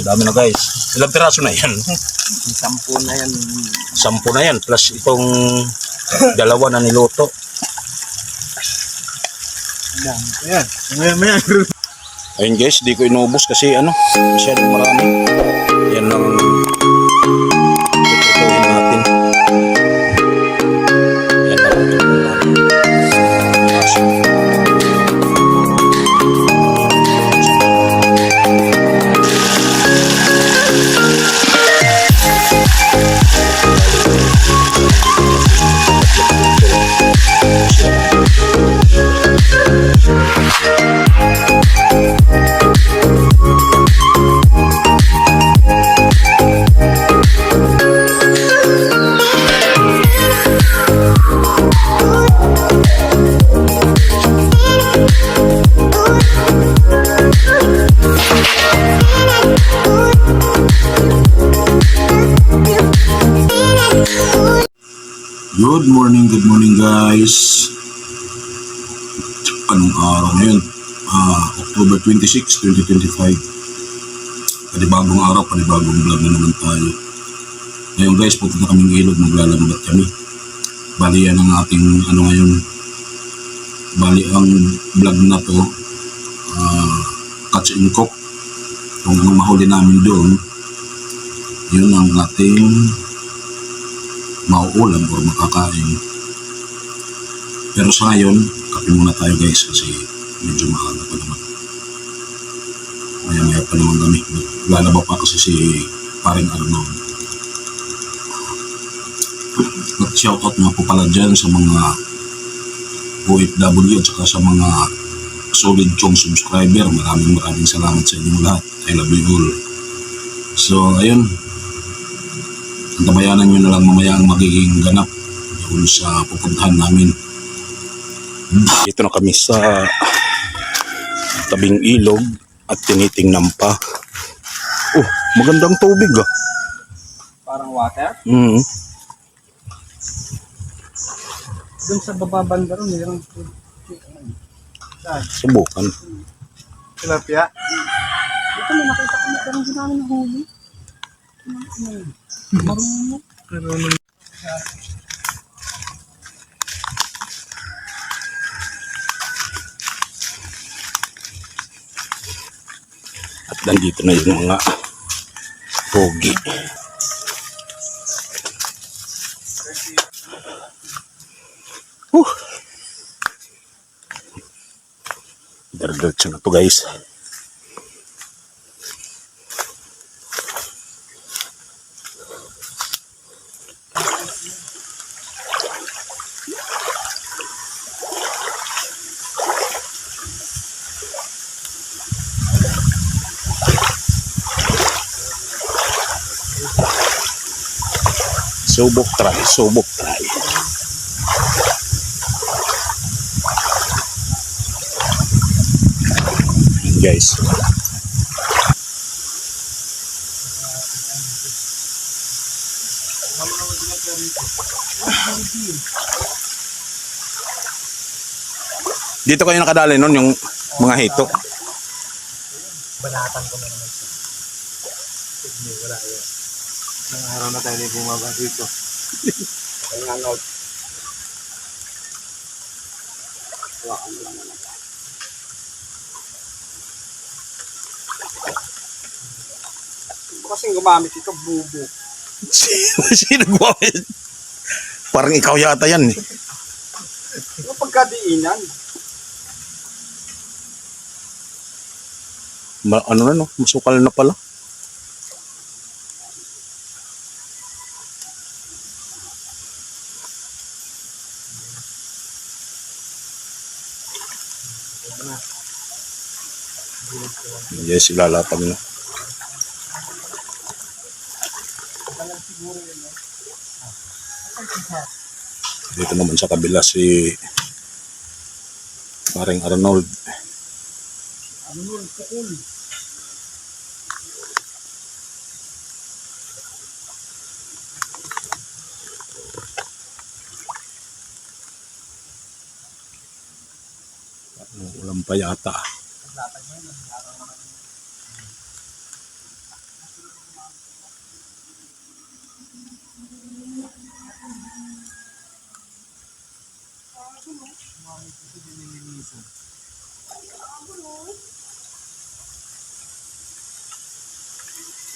Dami na guys. Ilang piraso na yan? 10 na yan. 10 na yan. Plus itong dalawa na niluto. Ayan. Ayan. Ayun guys, di ko inubos kasi masyadong marami. Yan lang itutuhin natin. Yan lang itutuhin natin. Good morning guys. Anong araw na yun? October 26, 2025. Panibagong araw, panibagong vlog na naman tayo. Ngayon guys, pupunta kaming ilog, maglalambat kami. Bali yan ang ating ngayon. Bali ang vlog na to, catch and cook. Kung anong mahuli namin doon, yun ang ating mauulam o makakain. Pero sa ngayon, kape muna tayo guys kasi medyo maaga pa naman. Maya pa naman kami. Lalaba pa kasi si paring Arnold. At shoutout nga po pala dyan sa mga OFW at saka sa mga solid chong subscriber. Maraming salamat sa inyong lahat. I love you all. So ayun, antabayanan nyo na lang mamaya ang magiging ganap doon sa pupuntahan namin. Dito na kami sa tabing ilog at tinitingnan pa. Oh, magandang tubig ah. Parang water? Doon sa baba banda ron, mayroong subukan. tilapia. Ito may nakita ko na parang ginamit ng huli. Marunong. At nandito na yung mga pogi. Diretso na to guys. Subok try. Guys. Dito kayo nakadali noon yung mga hito. Banatan ko na naman siya. Sige, wala yan. Nang araw na tayo bumaba dito. Kaya nga out. Wakan lang naman. Kasing gumamit ito, bubo. Sino gumamit? Parang ikaw yata yan eh. Ano pagkadiinan? Ano na no? Masukal na pala. Yes, ilalatag na. Dito naman sa kabila si paring Arnold. Pukul. Ulam pa yata.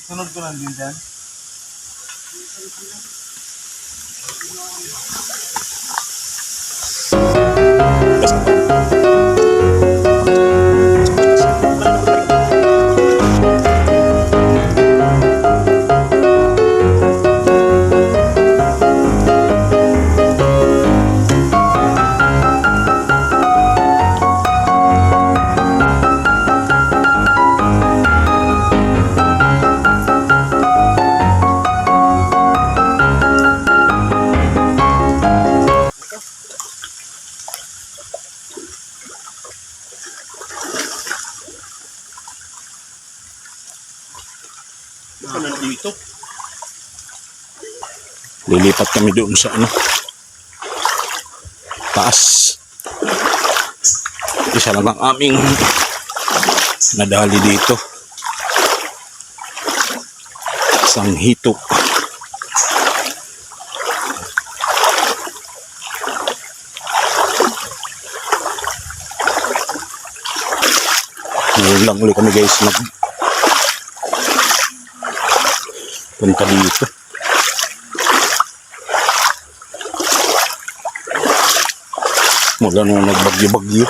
Sunod ko lang din dyan. Ano dito? Lilipat kami doon sa ano, taas. Isa lang ang aming nadali dito. Isang hito. Ngayon lang ulit kami guys punta dito. Mula nung nagbagyo-bagyo.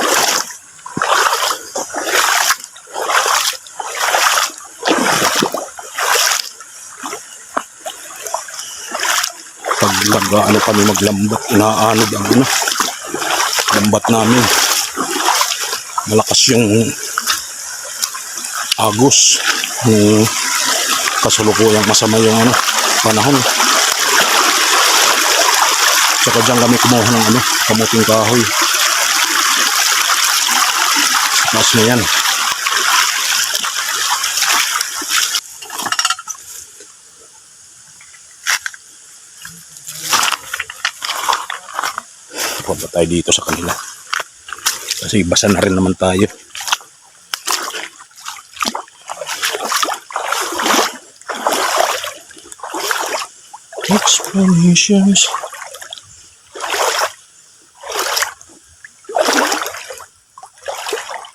Pag ano kami maglambat, inaanod ang ano, lambat namin. Malakas yung agos. Yung kasulukuyang masama yung ano, panahon. Saka dyan kami kumuha ng ano, kamuting kahoy. Sa taas na yan. Punta tayo dito sa kanila. Kasi basa na rin naman tayo. Explanations.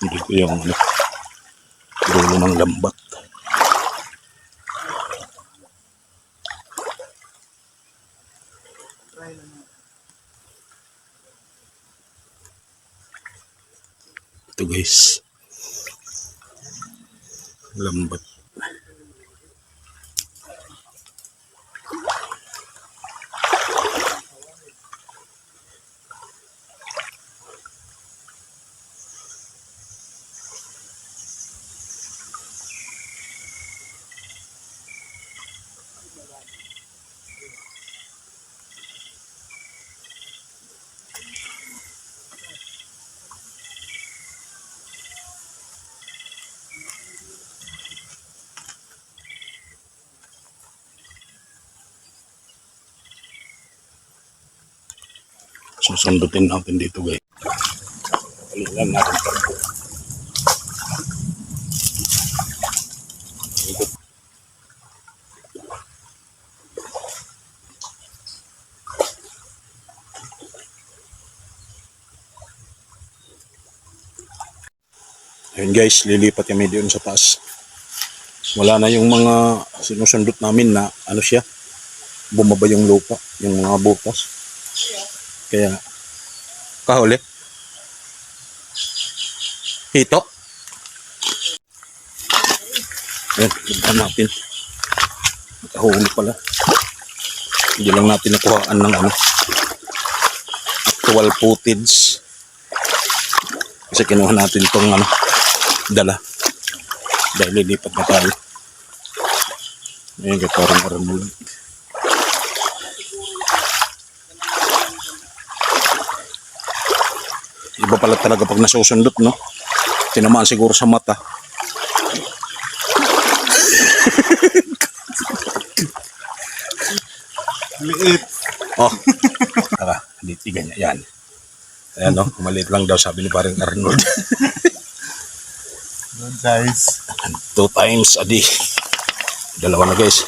Hindi ko yung ano, dulo ng lambat. Ito guys, lambat. Susundutin natin dito guys. Palilan natin ito. Ayun guys, lilipat kami doon sa taas. Wala na yung mga sinusundot namin na ano siya, bumaba yung lupa, yung mga butas. Kaya, kahuli. Hito. Ayan, tignan natin. Kahuli pala. Hindi lang natin nakuhaan ng ano, actual footage. Kasi kinuha natin itong ano, dala. Dahil lilipat na tayo. Ayan, parang aramul. Iba pala talaga pag nasusundot, no? Tinamaan siguro sa mata. Liit. Oh. Tara, ditigan niya. Yan. Ayan, no? Maliit lang daw, sabi ni paring Arnold. Good guys. 2 times a day. Dalawa na guys.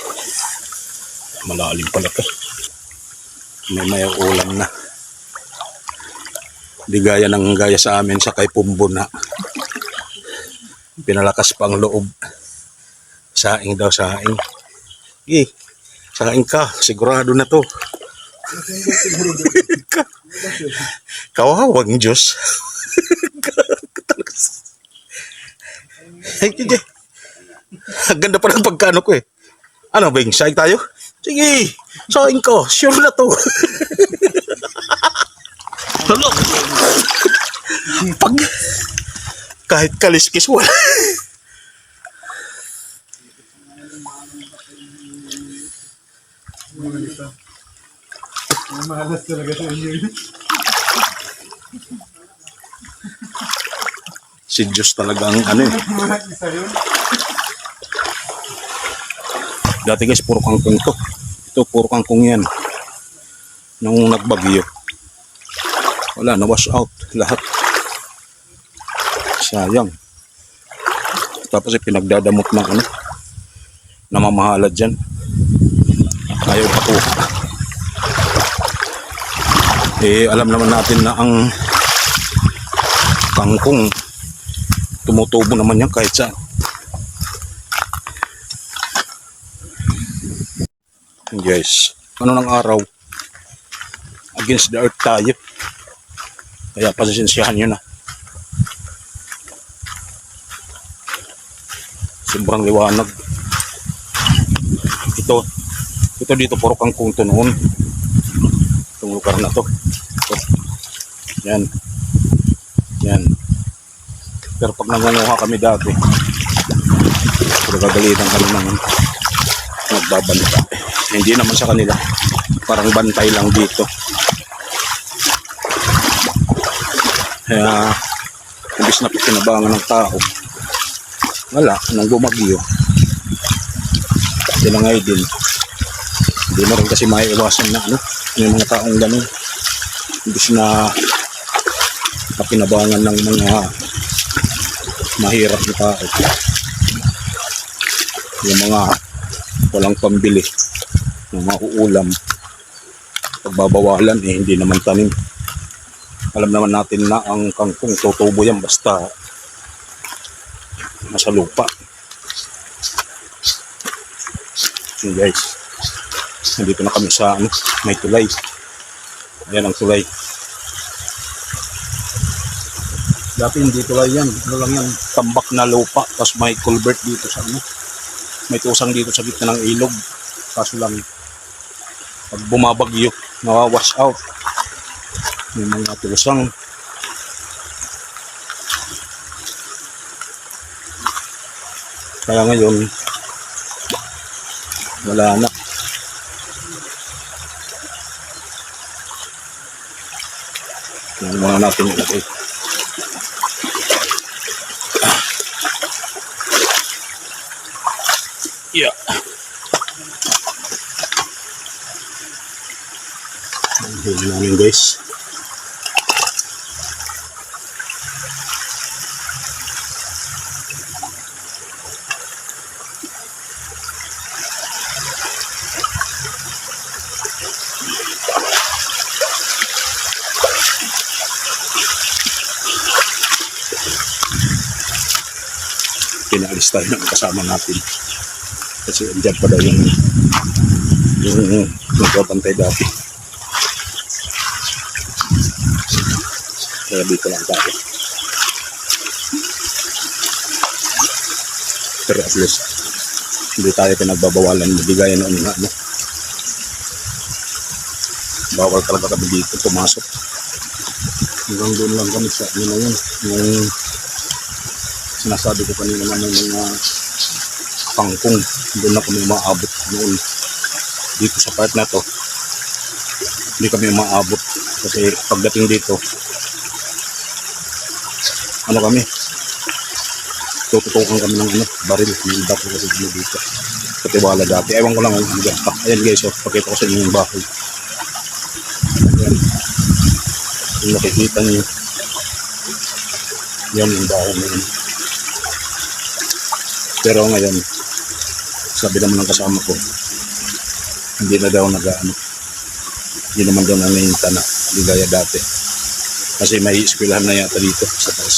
Malalim pala to. May ulam na. Di gaya sa amin sa kay Pumbo na pinalakas pa ang loob Saing daw, saing. Eh, saing ka. Sigurado na to. Kawawang Diyos. Ay, sige. Ang ganda pa ng pagkano ko eh. Ano, Bing? Saing tayo? Sige. Saing ko. Sure na to. Lalo. Pag kahit kaliskis wala. Malas talaga sa inyo. Si Diyos talaga ang ano eh. Isa yun. Dati guys, puro kangkong to. Ito, puro kangkong yan. Nung nagbagyo. Wala, na-wash out lahat. Sayang. Tapos pinagdadamot ng ano, namamahala dyan. Ayaw ako. Eh, alam naman natin na ang kangkong tumutubo naman yan kahit saan. Guys, ano ng araw, against the earth tayo. Kaya pasensyahan nyo na. Sobrang liwanag. Ito dito puro kangkong to noon. Itong lugar na to. Ito. Yan. Yan. Pero pag nangunguha kami dati, pero gagalitan kami ng nagbabanta. Hindi naman sa kanila. Parang bantay lang dito. Kaya, imbis na pinabangan ng tao, wala, nang bumagyo. Tinangay din. Hindi mo rin kasi maiiwasan na ano, yung mga taong ganun. Imbis na kapinabangan ng mga mahirap na tao. Yung mga walang pambili ng mga uulam, pagbabawalan eh hindi naman tanim. Alam naman natin na ang kangkong tutubo yan basta nasa lupa. So guys, nandito na kami sa ano, may tulay. Ayan ang tulay. Dati hindi tulay yan, ano lang yan, tambak na lupa. Tapos may culvert dito sa ano, may tusang dito sa gitna ng ilog. Kaso lang, pag bumabagyo, nawawash out. May mga tusang. Kaya ngayon, wala na. Yan muna natin ilagay. Yeah. Ang huli namin guys. Pinaalis tayo ng kasama natin kasi andyan pa daw yung nagbabantay dati, kaya dito lang tayo. Pero at least hindi tayo pinagbabawalan, mabigay noon nga ano, bawal talaga kami dito pumasok. Hanggang doon lang kami sa ano na yun, yung sinasabi ko kanina na may mga kangkong, doon na kami umaabot noon. Dito sa part na to hindi kami umaabot kasi pagdating dito ano kami, tututukan kami ng ano, baril, may iba po kasi dito katiwala dati, ewan ko lang hanggang pa. Ayan guys, so, pakita ko sa inyo yung bahay. Ayan, kung nakikita nyo yan yung bahay na yun. Pero ngayon, sabi naman ng kasama ko, hindi na daw nag-ano, hindi naman daw nanahinta na, hindi gaya dati. Kasi may eskwelahan na yata dito sa taas.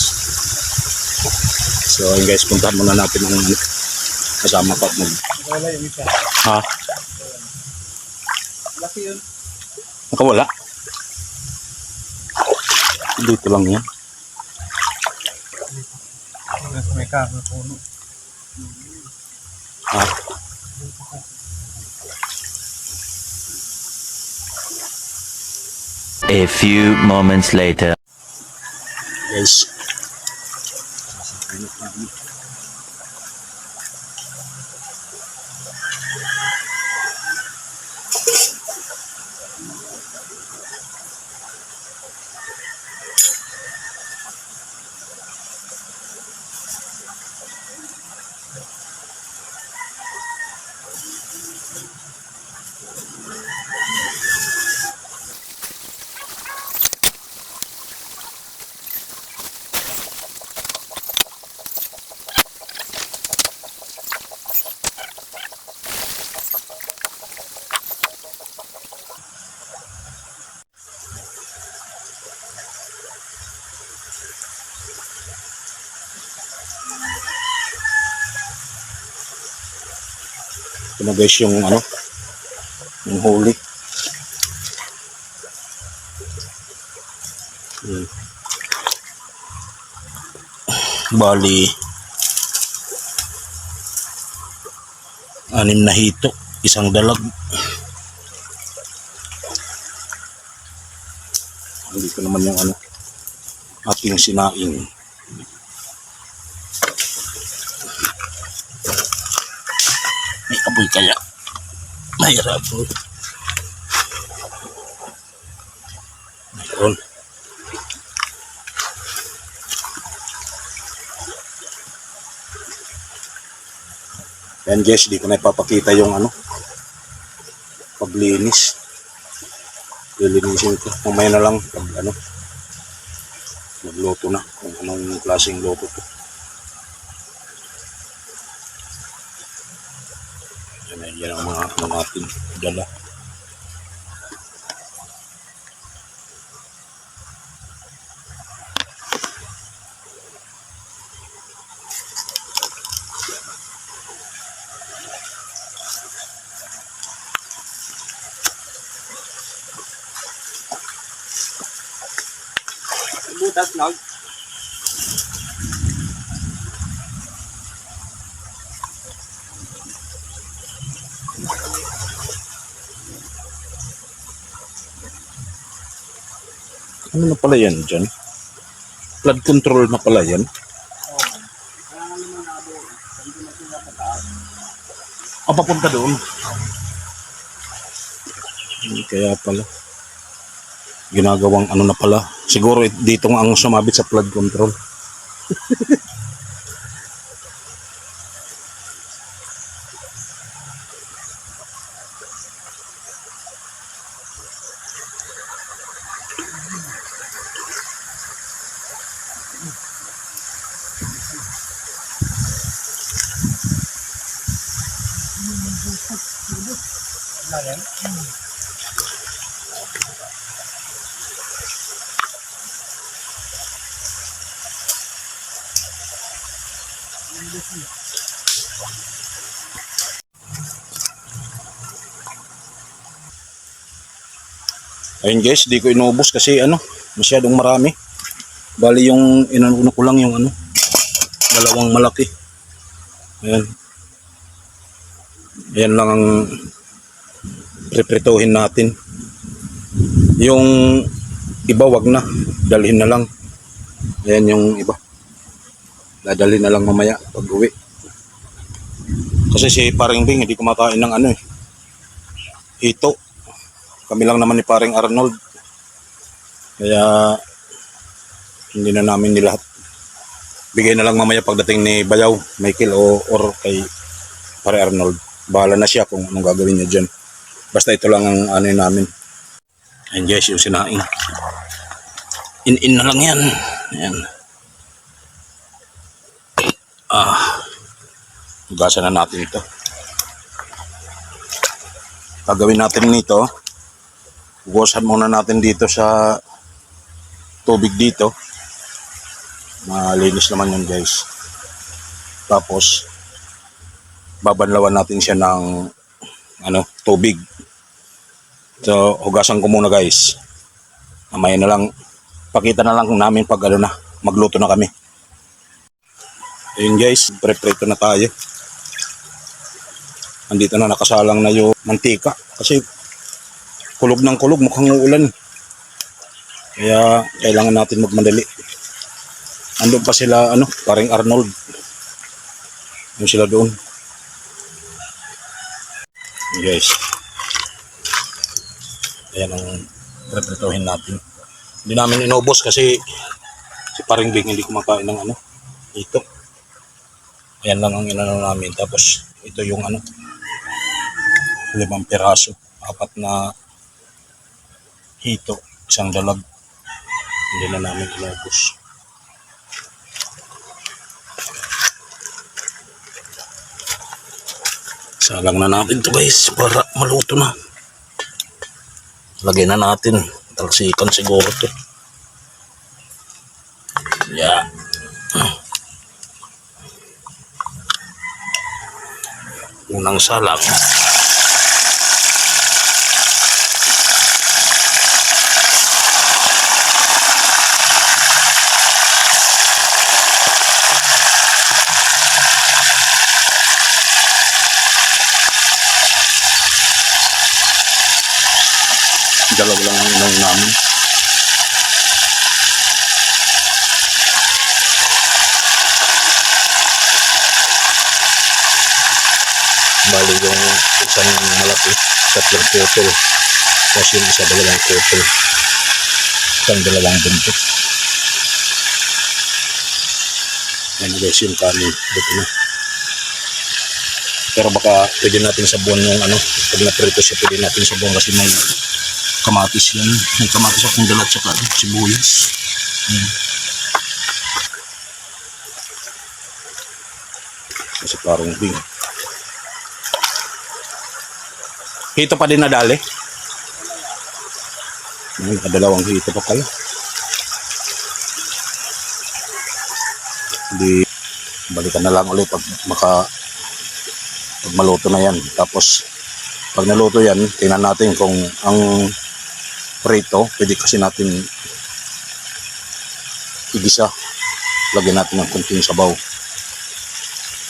So ayun guys, puntahan muna natin ang kasama ka at mag... Wala yung isa. Ha? Laki yun. Nakawala? Dito lang yan. Mas may kaso puno. Ha? A few moments later. Guys. Ito na guys yung ano, yung huli. Bali 6 na hito, isang dalag. Dito naman yung ano, ating sinaing. May apoy kaya. Mahirap. Mayroon. Yan guys, di ko na ipapakita yung ano, paglinis. Lilinisin ko. Mamaya na lang pag ano, magluto na kung anong klaseng luto to. Yan ang mga ano natin dala. Butas na. Ano na pala yan dyan? Flood control na pala yan. Papunta doon. Kaya pala. Ginagawang ano na pala. Siguro dito nga ang sumabit sa flood control. Ayun guys, di ko inubos kasi ano, masyadong marami. Bali yung inano ko lang yung ano, dalawang malaki. Ayan. Ayan lang ang prepritohin natin. Yung iba wag na, dalhin na lang. Ayan yung iba. Dadalhin na lang mamaya pag uwi. Kasi si Paring Bing hindi kumakain ng ano eh, hito. Kami lang naman ni Paring Arnold. Kaya hindi na namin nilahat. Bigay na lang mamaya pagdating ni Bayaw, Michael or kay Pare Arnold. Bahala na siya kung anong gagawin niya dyan. Basta ito lang ang ano namin. Ayan guys, yung sinaing. In na lang yan. Ayan. Hugasan na natin ito. Gagawin natin nito, hugasan muna natin dito sa tubig dito. Malinis naman yun guys. Tapos babanlawan natin siya ng tubig. So, hugasan ko muna guys. Mamaya na lang, pakita na lang namin pag magluto na kami. Ayun guys, pre-prito na tayo. Andito na nakasalang na yung mantika kasi kulog ng kulog, mukhang uulan. Kaya kailangan natin magmadali. Andun pa sila, paring Arnold. Yung sila doon. Guys. Ayan ang prepretohin natin. Hindi namin inubos kasi si paring Bing hindi kumakain ng ito. Ayan lang ang inano namin. Tapos ito yung 5 piraso. 4 na hito. Isang dalag. Hindi na namin inubos. Salang na natin to guys para maluto na. Lagyan na natin. Talsikan siguro to. Yeah. Unang salang. Dalawa lang ang inang namin. Bali yung isang malaki, 3 putol. Tapos yung isa 2 putol. Isang 2 buntot. Yan guys yung kanin. Dito na. Pero baka pwede natin sabuan yung pag naprito siya pwede natin sabuan kasi may kamatis yan. May kamatis akong dalat saka sibuyas. Kasi parang Bing. Hito pa din nadali. May 2 hito pa pala. Hindi, balikan na lang ulit pag maluto na yan. Tapos pag naluto yan, tingnan natin kung ang prito, pwede kasi natin igisa. Lagyan natin ng kunting sabaw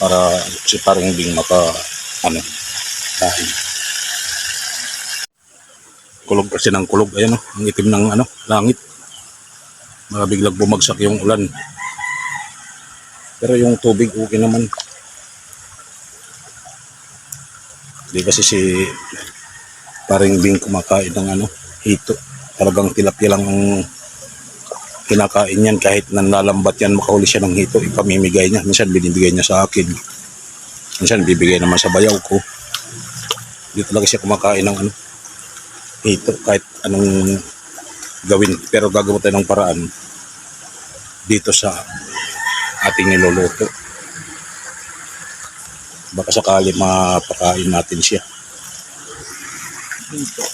para si paring Bing kain. Kulog kasi ng kulog. Ayan ang itim ng langit. Biglang bumagsak yung ulan. Pero yung tubig okay naman. Hindi kasi si paring Bing kumakain ng hito. Talagang tilapia lang ang kinakain yan. Kahit nanlalambat yan, makahuli siya ng hito, ipamimigay niya. Minsan binibigay niya sa akin. Minsan bibigay naman sa bayaw ko. Hindi talaga siya kumakain ng hito kahit anong gawin. Pero gagawa tayo ng paraan dito sa ating niluluto. Baka sakali mapakain natin siya. Dito.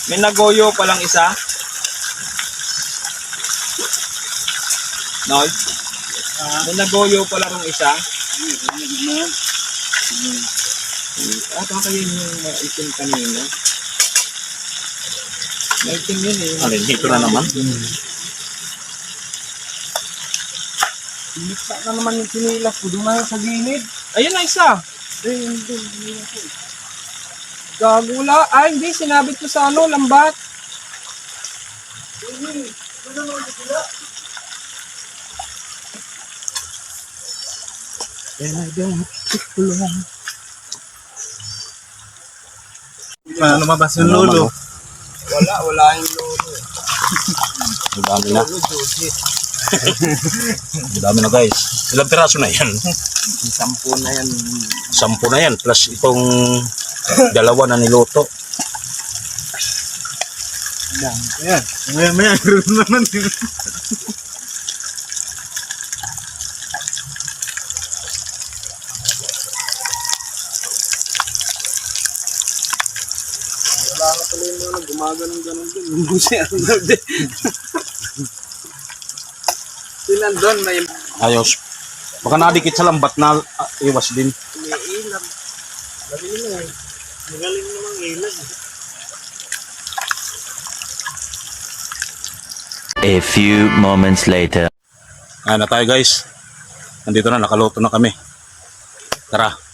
May nagoyo pa lang isa. Noy? May nagoyo pa lang isa. Kayo yung maitim kanina. Maitim yun eh. Alin, hito na naman. Iniksa na naman yung sinilas ko. Doon na sa gilid. Ayun na isa. Gagula. Ay, hindi. Sinabit ko sa lambat. Paano lumabas yung lolo? Wala yung lolo. Ang dami na. Ang dami na guys. Ilang piraso na yan? 10 na yan. 10 na yan. Plus itong 2 na niluto. Ayan. Maya, ganoon naman yun. Wala na pala yung mga Gumaganong-ganon din. Si Arnold eh. Sila doon may Ayos. Baka nadikit sa lambat na iwas din. ilan. Magaling na eh. Magaling naman ilan. A few moments later. Ayan na tayo guys. Nandito na, nakaluto na kami. Tara.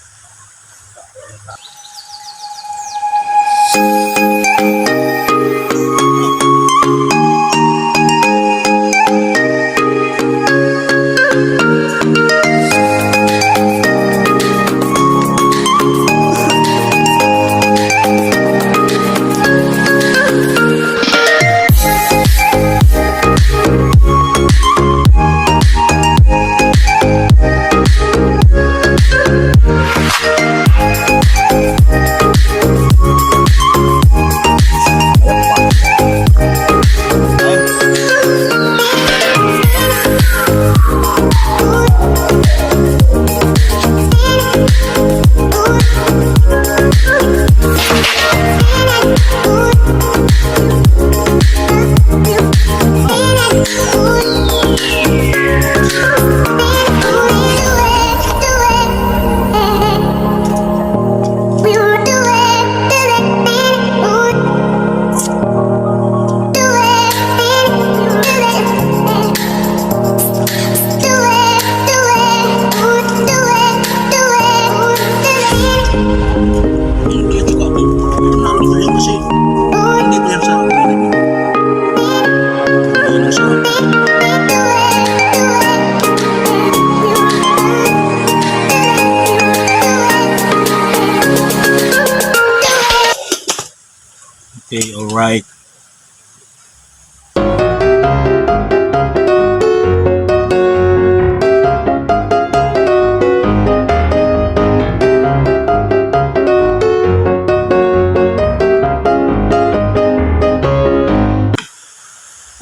Okay, alright.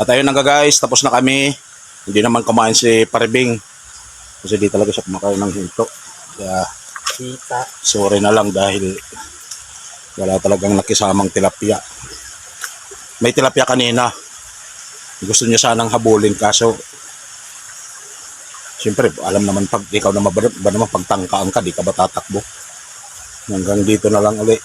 At ayun na nga guys, tapos na kami. Hindi naman kumain si Paribing. Kasi di talaga siya kumakain ng hinto. Kaya Kita. sorry na lang dahil wala talagang nakisamang tilapia. May tilapia kanina. Gusto niya sanang habulin kaso siyempre alam naman pag ikaw na ba naman pagtangkaan ka, di ka ba tatakbo? Hanggang dito na lang uli.